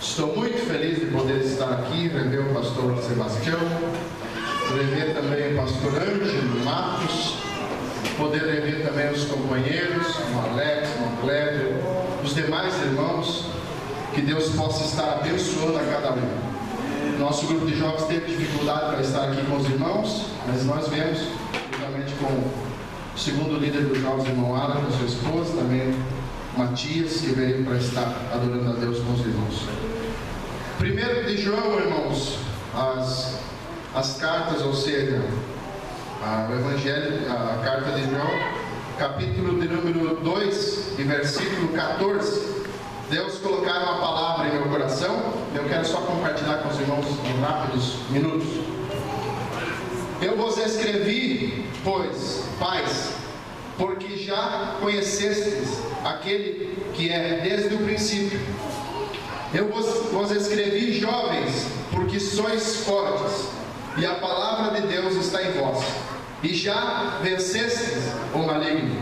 Estou muito feliz de poder estar aqui, rever o pastor Sebastião, rever também o pastor Ângelo Matos, poder rever também os companheiros, o Alex, o Cléber, os demais irmãos, que Deus possa estar abençoando a cada um. Nosso grupo de jovens teve dificuldade para estar aqui com os irmãos, mas nós viemos juntamente com o segundo líder dos jovens, irmão Alan, com sua esposa, também Matias, que veio para estar adorando a Deus com os irmãos. 1 de João, irmãos, as cartas, ou seja, o Evangelho, a carta de João, capítulo de número 2, e versículo 14. Deus colocar uma palavra em meu coração. Eu quero só compartilhar com os irmãos em rápidos minutos. Eu vos escrevi, pois, pais, porque já conhecestes aquele que é desde o princípio. Eu vos escrevi, jovens, porque sois fortes, e a palavra de Deus está em vós, e já vencestes o maligno.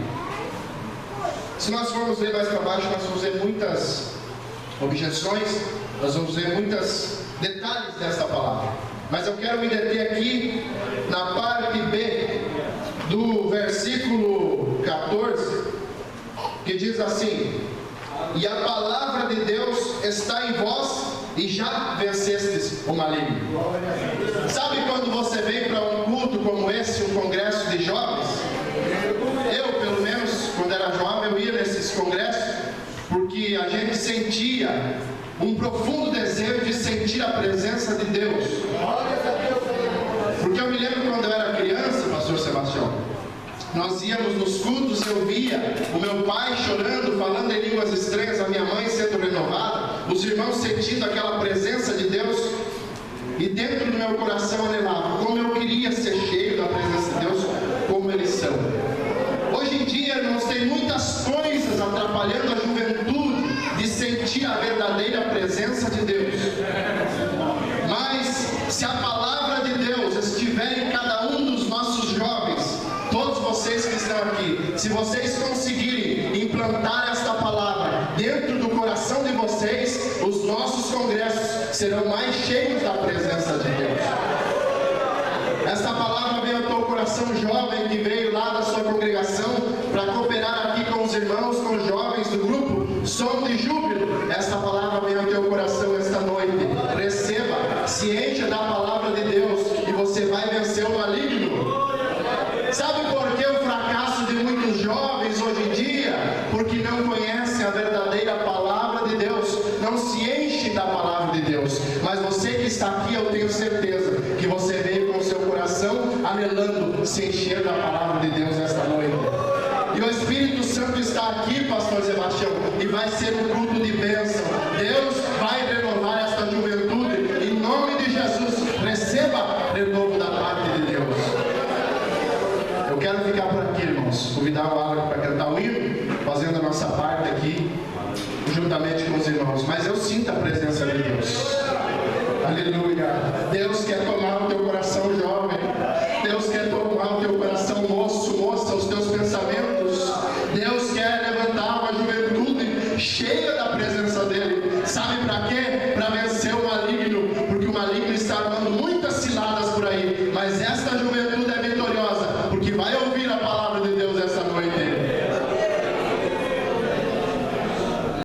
Se nós formos ler mais para baixo, nós vamos ver muitas objeções, nós vamos ver muitos detalhes desta palavra. Mas eu quero me deter aqui na parte B do versículo 14, que diz assim: e a palavra de Deus está em vós, e já vencestes o maligno. Sabe quando você vem para um culto como esse, um congresso de jovens? Eu, pelo menos, quando era jovem, eu ia nesses congressos, porque a gente sentia um profundo desejo de sentir a presença de Deus. Porque eu me lembro quando eu era criança, pastor Sebastião, nós íamos nos cultos, eu via o meu pai chorando, falando em línguas estranhas, a minha mãe sendo renovada, os irmãos sentindo aquela presença de Deus, e dentro do meu coração anelava, como eu queria ser cheio da presença de Deus, como eles são. Hoje em dia, irmãos, tem muitas coisas atrapalhando a juventude de sentir a verdadeira presença de Deus. Mas, se a palavra de Deus estiver em cada um dos nossos jovens, todos vocês que estão aqui, se vocês conseguirem implantar esta palavra dentro do coração de vocês, os nossos congressos serão mais cheios da presença de Deus. Esta palavra veio ao teu coração, jovem, que veio lá da sua congregação para cooperar aqui com os irmãos, com os jovens do grupo Som de Júbilo. Esta palavra veio ao teu coração esta noite. Receba, se encha da palavra de Deus e você vai vencer o maligno. Sabe por que o fracasso de muitos jovens hoje em dia? Porque não conhecem a verdadeira palavra de Deus, não se enchem da palavra de Deus. Mas você que está aqui, eu tenho certeza que você veio com o seu coração anelando se encher da palavra de Deus esta noite. E o Espírito Santo está aqui, pastor Sebastião, e vai ser um culto de bênção. Deus vai renovar esta juventude, em nome de Jesus. Receba renovo da parte de Deus. Eu quero ficar por aqui, irmãos, convidar o Alan para cantar o hino, fazendo a nossa parte aqui, juntamente com os irmãos. Mas eu sinto a presença de Deus. Aleluia. Deus quer tomar o teu coração jovem. Deus quer tomar o teu coração moço, moça, os teus pensamentos. Deus quer levantar uma juventude cheia da presença dEle. Sabe para quê? Para vencer o maligno. Porque o maligno está armando muitas ciladas por aí. Mas esta